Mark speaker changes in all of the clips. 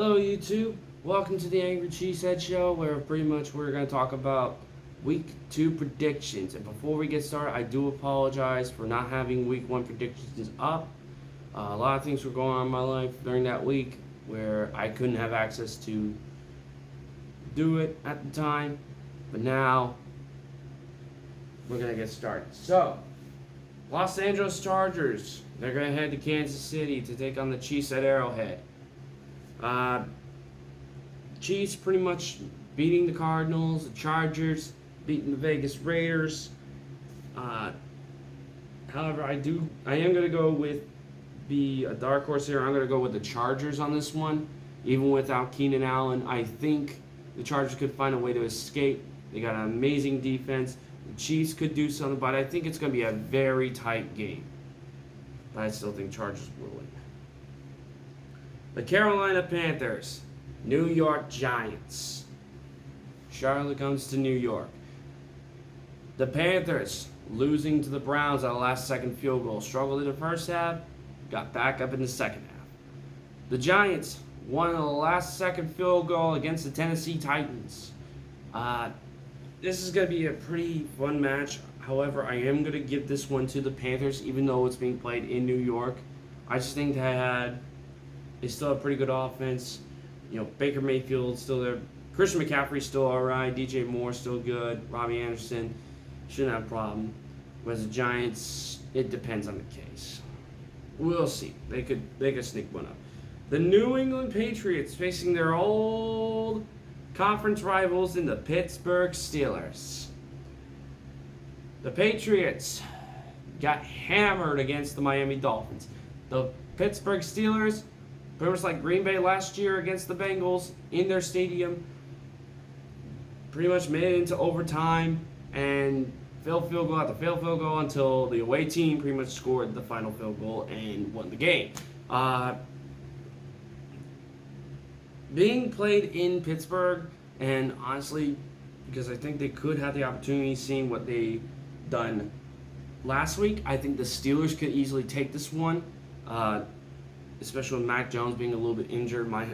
Speaker 1: Hello YouTube, welcome to the Angry Cheesehead Show where pretty much we're going to talk about Week 2 predictions. And before we get started, I do apologize for not having Week 1 predictions up. A lot of things were going on in my life during that week where I couldn't have access to do it at the time. But now, we're going to get started. So, Los Angeles Chargers, they're going to head to Kansas City to take on the Chiefs at Arrowhead. Chiefs pretty much beating the Cardinals, the Chargers beating the Vegas Raiders. However, I am going to go with a dark horse here. I'm going to go with the Chargers on this one. Even without Keenan Allen, I think the Chargers could find a way to escape. They got an amazing defense. The Chiefs could do something, but I think it's going to be a very tight game. But I still think Chargers will win. The Carolina Panthers, New York Giants. Charlotte comes to New York. The Panthers losing to the Browns on a last-second field goal. Struggled in the first half, got back up in the second half. The Giants won a last-second field goal against the Tennessee Titans. This is going to be a pretty fun match. However, I am going to give this one to the Panthers, even though it's being played in New York. I just think they still have pretty good offense. You know, Baker Mayfield's still there. Christian McCaffrey's still alright. DJ Moore's still good. Robbie Anderson shouldn't have a problem. Whereas the Giants, it depends on the case. We'll see. They could sneak one up. The New England Patriots facing their old conference rivals in the Pittsburgh Steelers. The Patriots got hammered against the Miami Dolphins. The Pittsburgh Steelers, pretty much like Green Bay last year against the Bengals in their stadium, pretty much made it into overtime and failed field goal after failed field goal until the away team pretty much scored the final field goal and won the game. Being played in Pittsburgh, and honestly, because I think they could have the opportunity seeing what they done last week, I think the Steelers could easily take this one. Especially with Mac Jones being a little bit injured, might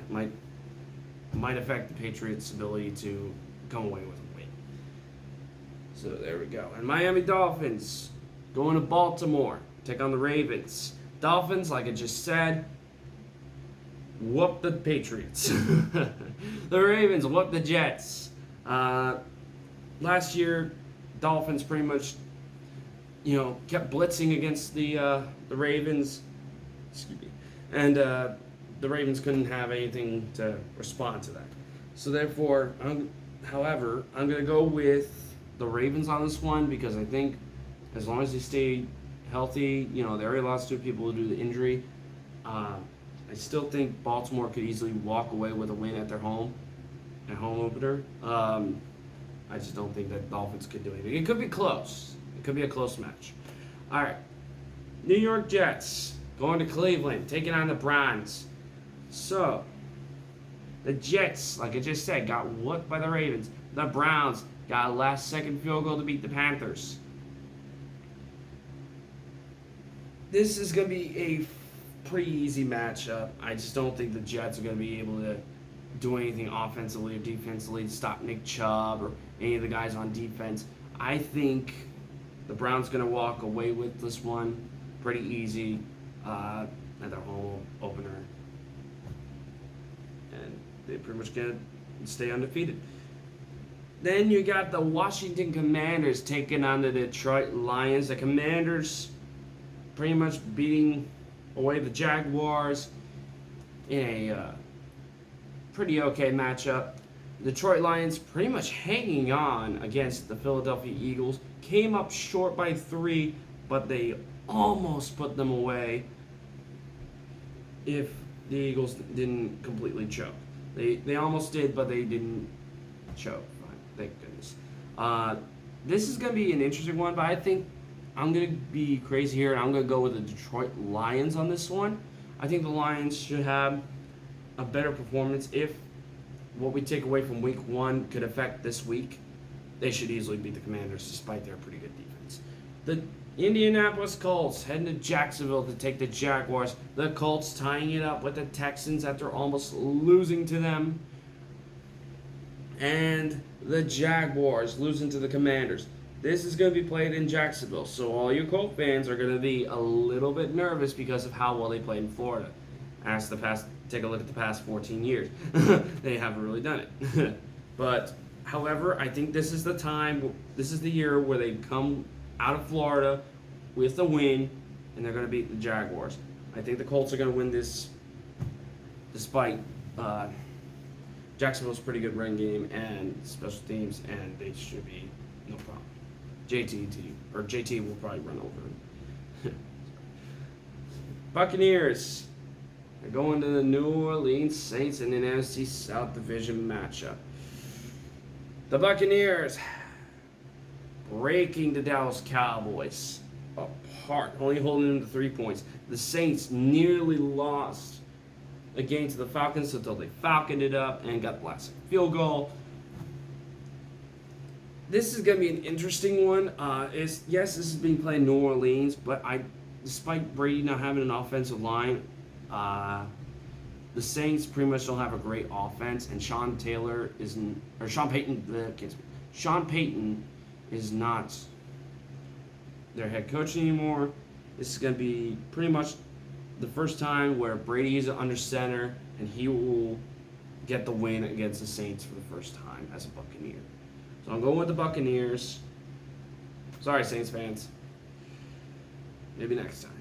Speaker 1: affect the Patriots' ability to come away with a win. So there we go. And Miami Dolphins going to Baltimore, take on the Ravens. Dolphins, like I just said, whoop the Patriots. The Ravens whoop the Jets. Last year, Dolphins pretty much, kept blitzing against the Ravens. Excuse me. And the Ravens couldn't have anything to respond to that. So therefore, I'm going to go with the Ravens on this one because I think as long as they stay healthy, they already lost 2 people due to the injury. I still think Baltimore could easily walk away with a win at home opener. I just don't think that Dolphins could do anything. It could be close. It could be a close match. All right. New York Jets going to Cleveland, taking on the Browns. So, the Jets, like I just said, got whooped by the Ravens. The Browns got a last-second field goal to beat the Panthers. This is going to be a pretty easy matchup. I just don't think the Jets are going to be able to do anything offensively or defensively to stop Nick Chubb or any of the guys on defense. I think the Browns going to walk away with this one pretty easy at their home opener. And they pretty much get to stay undefeated. Then you got the Washington Commanders taking on the Detroit Lions. The Commanders pretty much beating away the Jaguars in a pretty okay matchup. The Detroit Lions pretty much hanging on against the Philadelphia Eagles. Came up short by 3, but they almost put them away if the Eagles didn't completely choke. They almost did, but they didn't choke. Thank goodness. This is going to be an interesting one, but I think I'm going to be crazy here, and I'm going to go with the Detroit Lions on this one. I think the Lions should have a better performance. If what we take away from week 1 could affect this week, they should easily beat the Commanders despite their pretty good defense. The Indianapolis Colts heading to Jacksonville to take the Jaguars. The Colts tying it up with the Texans after almost losing to them. And the Jaguars losing to the Commanders. This is going to be played in Jacksonville, so all you Colt fans are going to be a little bit nervous because of how well they played in Florida. Take a look at the past 14 years. They haven't really done it. But, however, I think this is the year where they come out of Florida with a win, and they're going to beat the Jaguars. I think the Colts are going to win this despite Jacksonville's pretty good run game and special teams, and they should be no problem. JT will probably run over him. Buccaneers are going to the New Orleans Saints in an NFC South Division matchup. The Buccaneers breaking the Dallas Cowboys apart, only holding them to 3 points. The Saints nearly lost a game to the Falcons until they falconed it up and got the last field goal. This is going to be an interesting one. This is being played in New Orleans, but despite Brady not having an offensive line, the Saints pretty much don't have a great offense, and Sean Payton is not their head coach anymore. This is going to be pretty much the first time where Brady is under center, and he will get the win against the Saints for the first time as a Buccaneer. So I'm going with the Buccaneers. Sorry, Saints fans. Maybe next time.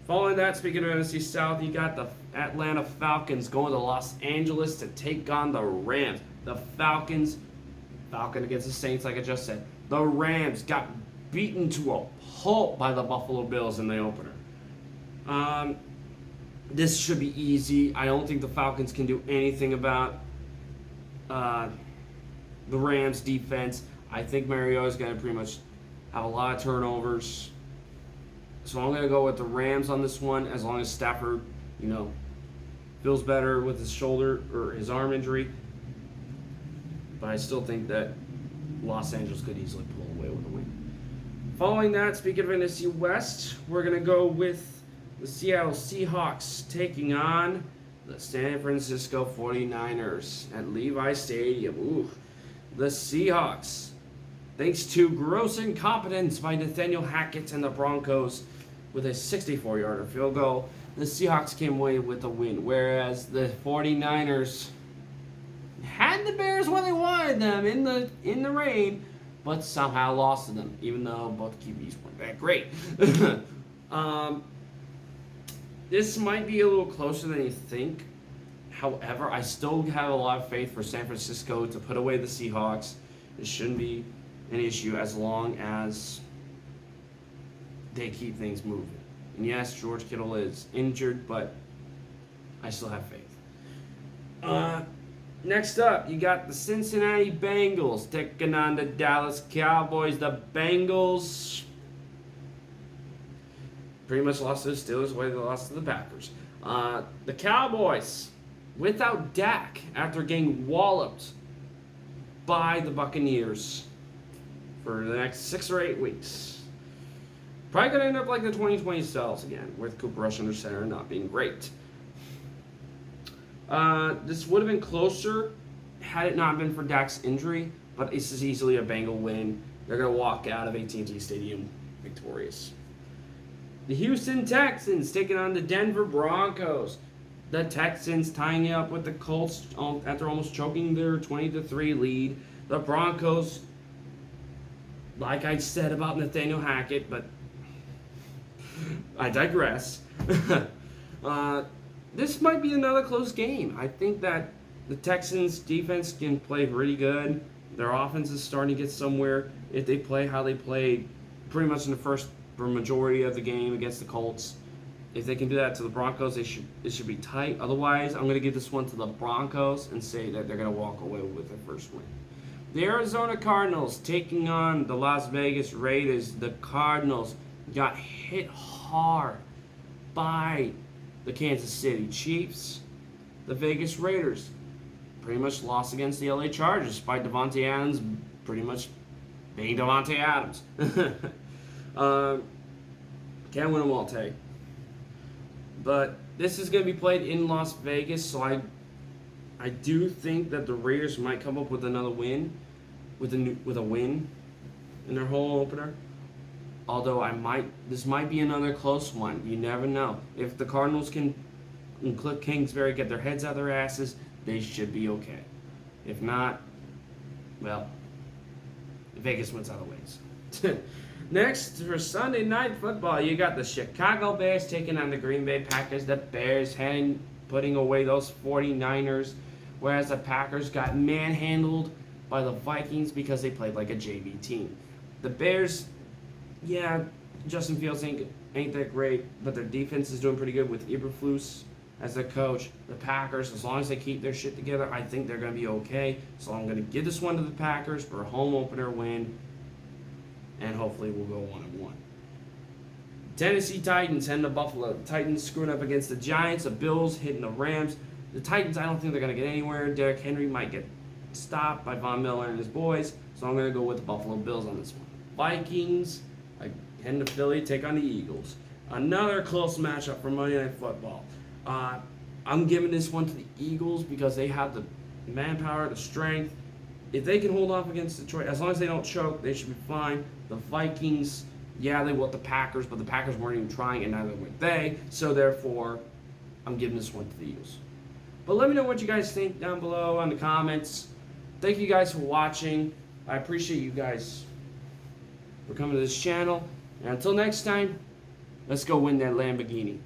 Speaker 1: Following that, speaking of NFC South, you got the Atlanta Falcons going to Los Angeles to take on the Rams. The Falcon against the Saints, like I just said. The Rams got beaten to a pulp by the Buffalo Bills in the opener. This should be easy. I don't think the Falcons can do anything about the Rams defense. I think Mario is going to pretty much have a lot of turnovers. So I'm going to go with the Rams on this one, as long as Stafford, feels better with his shoulder or his arm injury. But I still think that Los Angeles could easily pull away with a win. Following that, speaking of NFC West, we're going to go with the Seattle Seahawks taking on the San Francisco 49ers at Levi Stadium. Ooh. The Seahawks, thanks to gross incompetence by Nathaniel Hackett and the Broncos with a 64-yarder field goal, the Seahawks came away with a win, whereas the 49ers had the Bears where they wanted them in the rain, but somehow lost to them, even though both QBs weren't that great. This might be a little closer than you think. However, I still have a lot of faith for San Francisco to put away the Seahawks. It shouldn't be an issue as long as they keep things moving. And yes, George Kittle is injured, but I still have faith. Next up, you got the Cincinnati Bengals taking on the Dallas Cowboys. The Bengals pretty much lost to the Steelers the way they lost to the Packers. The Cowboys, without Dak, after getting walloped by the Buccaneers for the next 6 or 8 weeks. Probably going to end up like the 2020 Celtics again, with Cooper Rush under center not being great. This would have been closer had it not been for Dak's injury, but this is easily a Bengal win. They're going to walk out of AT&T Stadium victorious. The Houston Texans taking on the Denver Broncos. The Texans tying it up with the Colts after almost choking their 20-3 lead. The Broncos, like I said about Nathaniel Hackett, but I digress. This might be another close game. I think that the Texans' defense can play really good. Their offense is starting to get somewhere if they play how they played pretty much in the first majority of the game against the Colts. If they can do that to the Broncos, it should be tight. Otherwise, I'm going to give this one to the Broncos and say that they're going to walk away with their first win. The Arizona Cardinals taking on the Las Vegas Raiders. The Cardinals got hit hard by the Kansas City Chiefs. The Vegas Raiders pretty much lost against the LA Chargers despite Davante Adams pretty much being Davante Adams. Can't win them all, Tay. But this is going to be played in Las Vegas, so I do think that the Raiders might come up with another win, with a win in their home opener. Although this might be another close one. You never know. If the Cardinals and Cliff Kingsbury get their heads out of their asses, they should be okay. If not, well, Vegas wins other ways. Next, for Sunday Night Football, you got the Chicago Bears taking on the Green Bay Packers. The Bears putting away those 49ers, whereas the Packers got manhandled by the Vikings because they played like a JV team. The Bears, yeah, Justin Fields ain't that great, but their defense is doing pretty good with Eberflus as their coach. The Packers, as long as they keep their shit together, I think they're going to be okay. So I'm going to give this one to the Packers for a home opener win, and hopefully we'll go 1-1. Tennessee Titans heading to Buffalo. The Titans screwing up against the Giants. The Bills hitting the Rams. The Titans, I don't think they're going to get anywhere. Derrick Henry might get stopped by Von Miller and his boys, so I'm going to go with the Buffalo Bills on this one. Vikings heading to Philly, take on the Eagles. Another close matchup for Monday Night Football. I'm giving this one to the Eagles because they have the manpower, the strength. If they can hold off against Detroit, as long as they don't choke, they should be fine. The Vikings, yeah, they whooped the Packers, but the Packers weren't even trying, and neither were they. So therefore, I'm giving this one to the Eagles. But let me know what you guys think down below in the comments. Thank you guys for watching. I appreciate you guys for coming to this channel. And until next time, let's go win that Lamborghini.